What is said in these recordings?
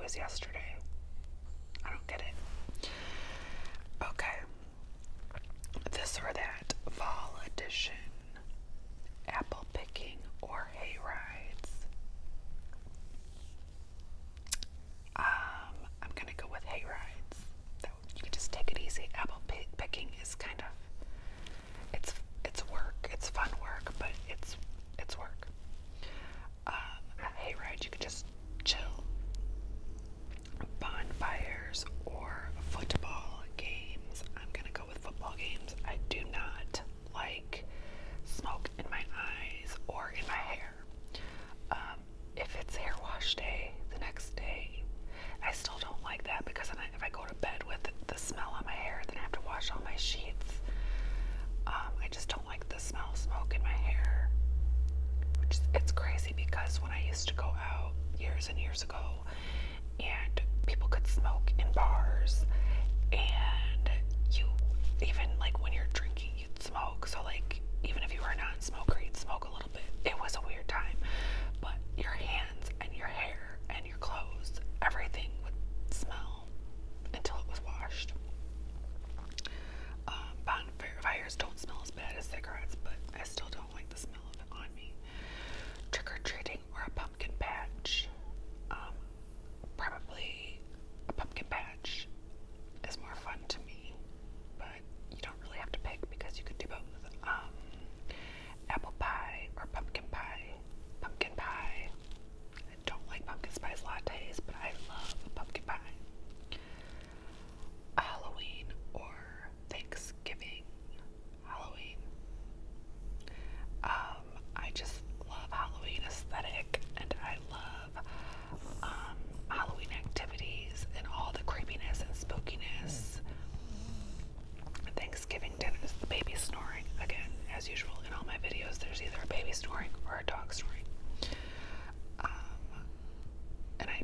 was yesterday. I don't get it. Okay. This or that fall edition. Apple picking or hay rides. I'm gonna go with hay rides. You can just take it easy. Apple picking is kind of, it's work. It's fun work, but it's work. A hay ride, you can just chill. Bonfires or football games. I'm gonna go with football games. I do not like smoke in my eyes or in my hair. If it's hair wash day the next day, I still don't like that because then if I go to bed with the smell on my hair, then I have to wash all my sheets. I just don't like the smell of smoke in my hair. It's crazy because when I used to go out years and years ago, and people could smoke in bars, and you, even like when you're drinking, you'd smoke. So like, even if you were a non-smoker, you'd smoke a little bit. It was a weird time, but your hands and your hair and your clothes, everything would smell until it was washed. Bonfires don't smell as bad as cigarettes, but I still don't like the smell of it on me. Trick-or-treating or a pumpkin patch. Probably a pumpkin patch is more fun to me, but you don't really have to pick because you could do both. Apple pie or pumpkin pie. Pumpkin pie. I don't like pumpkin spice lattes, but I love pumpkin pie. Halloween or Thanksgiving. Halloween. I just love Halloween aesthetic, and I love Halloween activities and all the creepiness and spookiness. Thanksgiving dinners, the baby snoring. Again, as usual in all my videos, there's either a baby snoring or a dog snoring. And I,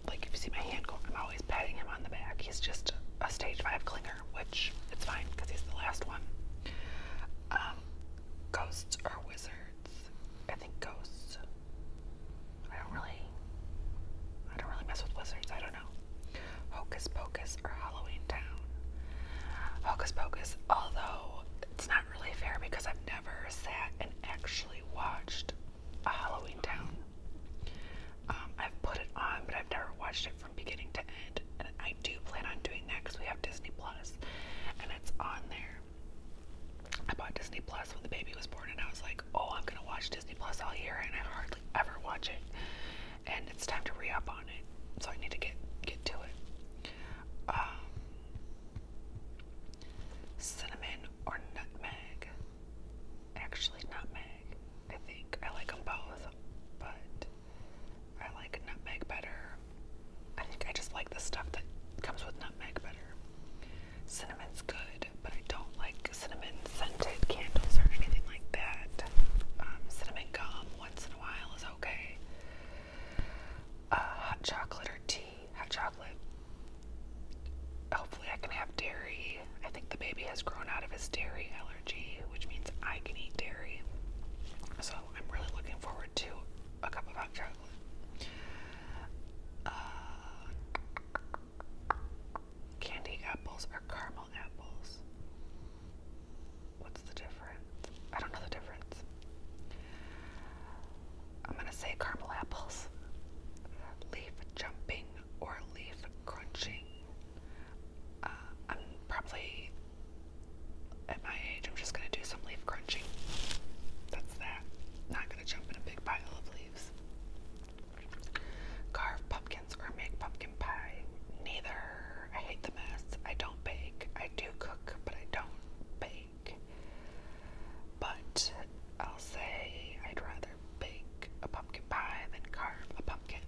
like, if you see my hand go, I'm always patting him on the back. He's just a stage 5 clinger, which it's fine because he's the last one. Ghosts or wizards? I think ghosts. I don't really mess with wizards. I don't know. Hocus Pocus or Halloween Town? Hocus Pocus, although it's not really fair because I've never sat and actually watched a Halloween Town. I've put it on, but I've never watched it from beginning to end, and I do plan on doing that because we have Disney Plus, and it's on there. I bought Disney Plus when the baby was born, and I was like, oh, I'm gonna watch Disney Plus all year, and I hardly ever watch it, and it's time to re-up on it, so I need to get to it. Cinnamon or nutmeg? Actually, nutmeg. I think I like them both, but I like nutmeg better. I think I just like the stuff that comes with nutmeg better. Cinnamon's good, but I don't like cinnamon scented candles or anything like that. Cinnamon gum once in a while is okay. Hot chocolate or tea? Hot chocolate. Hopefully I can have dairy. I think the baby has grown out of his dairy allergy, which means I can eat dairy. So I'm really looking forward to a cup of hot chocolate. Candy apples or caramel apples? What's the difference? I don't know the difference. I'm gonna say caramel apples. Leaf jumping or leaf crunching? I'm probably, at my age, I'm just gonna do some leaf crunching. That's that. Not gonna jump in a big pile of leaves. Carve pumpkins or make pumpkin pie? Neither. I hate the mess. I don't bake. I do cook, but I don't bake. But I'll say I'd rather bake a pumpkin pie than carve a pumpkin.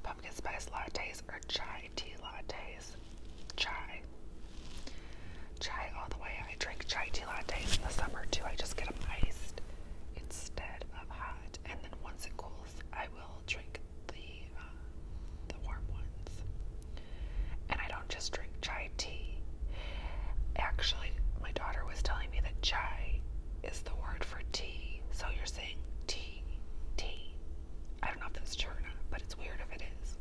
Pumpkin spice lattes or chai tea lattes? Chai. Chai all the way. I drink chai tea lattes in the summer too. I just get them iced instead of hot, and then once it cools, I will drink the warm ones. And I don't just drink chai tea. Actually, my daughter was telling me that chai is the word for tea. So you're saying tea. I don't know if that's true or not, but it's weird if it is.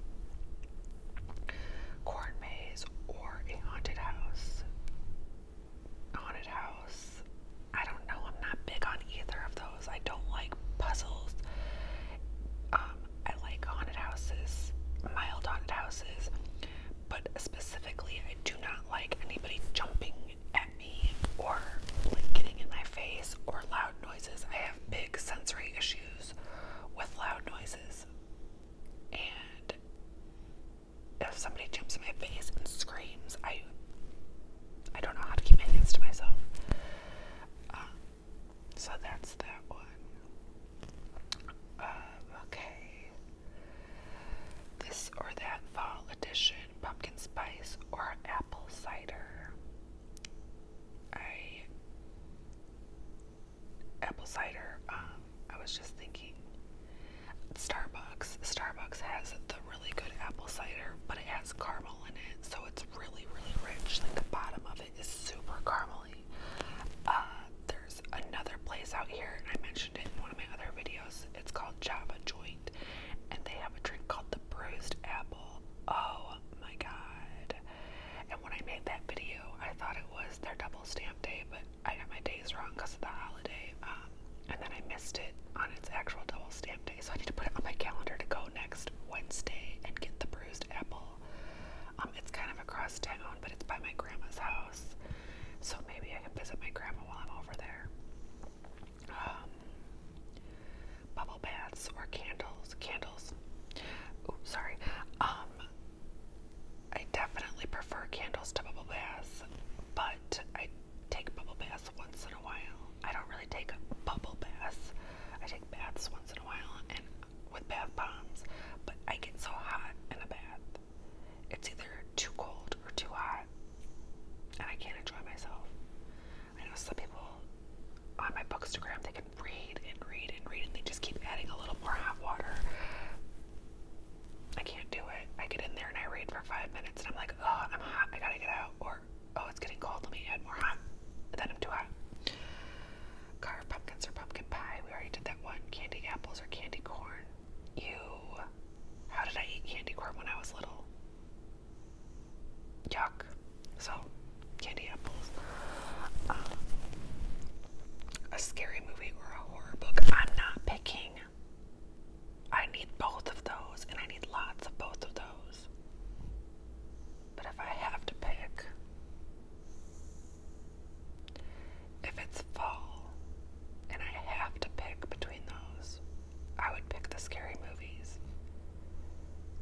or loud noises. I have big sensory issues with loud noises. And if somebody jumps in my face and screams, I don't know how to keep my hands to myself. So that's that one. Okay. This or that fall edition, pumpkin spice or apple cider. Apple cider, I was just thinking, Starbucks has the really good apple cider, but it has caramel in it, so it's really, really rich. Like the bottom of it is super caramely. There's another place out here, and I mentioned it in one of my other videos. It's called Java Joint, and they have a drink called the Bruised Apple. Oh my god. And when I made that video, I thought it was their double stamp day, but I got my days wrong because of the holiday. And then I missed it on its actual double stamp day, so I need to put it on my calendar to go next Wednesday and get the Bruised Apple. It's kind of across town, but it's by my grandma's house, so maybe I can visit my grandma while I'm over there. Bubble baths or candles. Oh, sorry. I definitely prefer candles to bubble baths, but I take bubble baths once in a while. I don't really take bubble baths. I take baths once in a while and with bath bombs, but I get so hot in a bath. It's either too cold or too hot, and I can't enjoy myself. I know some people on my Bookstagram, they can read and read and read, and they just keep adding a little more hot water. I can't do it. I get in there and I read for 5 minutes, and I'm like, oh, I'm hot, I gotta get out. Or, oh, it's getting cold, let me add more hot. And then I'm too hot. Carve pumpkins or pumpkin pie. We already did that one. Candy apples or candy corn. Ew. How did I eat candy corn when I was little? Yuck. So, candy apples. A scary movie or a horror book. I'm not picking. I need both of those, and I need lots of both of those. But if I have to pick, if it's fall and I have to pick between those, I would pick the scary movies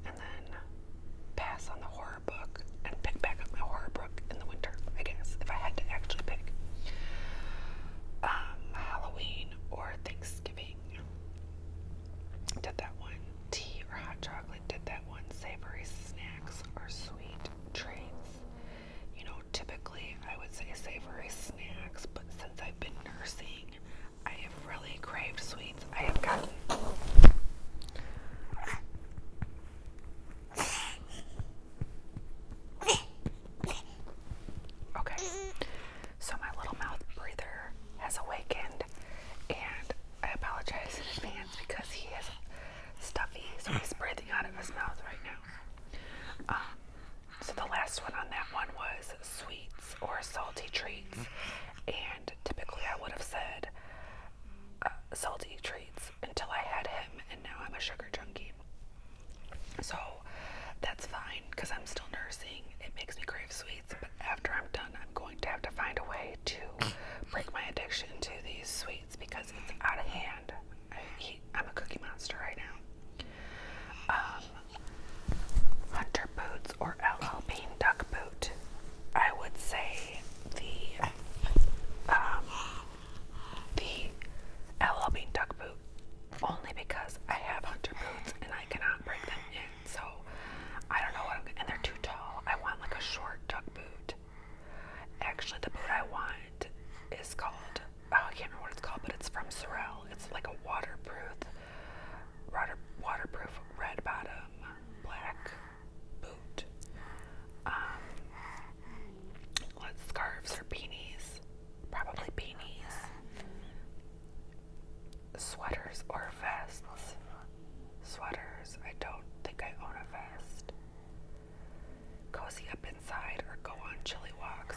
and then pass on the horror book and pick back up my horror book in the winter, I guess, if I had to actually pick. Halloween or Thanksgiving. Did that one. Tea or hot chocolate. Did that one. Savory snacks or sweet treats. You know, typically I would say savory snacks, but since I've been nursing, I have really craved sweets. I have gotten okay, so my little mouth breather has awakened, and I apologize in advance because he is stuffy, so he's breathing out of his mouth right now. So the last one on that one was sweets or salty treats, and typically I would have said salty treats until I had him, and now I'm a sugar junkie. So that's fine because I'm still nursing. It makes me crave sweets, but after I'm done, I'm going to have to find a way to break my addiction to these sweets because it's out of hand. I'm a cookie monster right now. Hunter boots or LL Bean duck boot. I would say the LL Bean duck boot, only because I have hunter boots and I cannot break them in. So I don't know what and they're too tall. I want like a short duck boot. Actually, the boot I want is called, I can't remember what it's called, but it's from Sorel. It's like a waterproof red bottom, black boot. Scarves or beanies. Probably beanies. Sweaters or vests. Sweaters. I don't think I own a vest. Cozy up inside or go on chilly walks.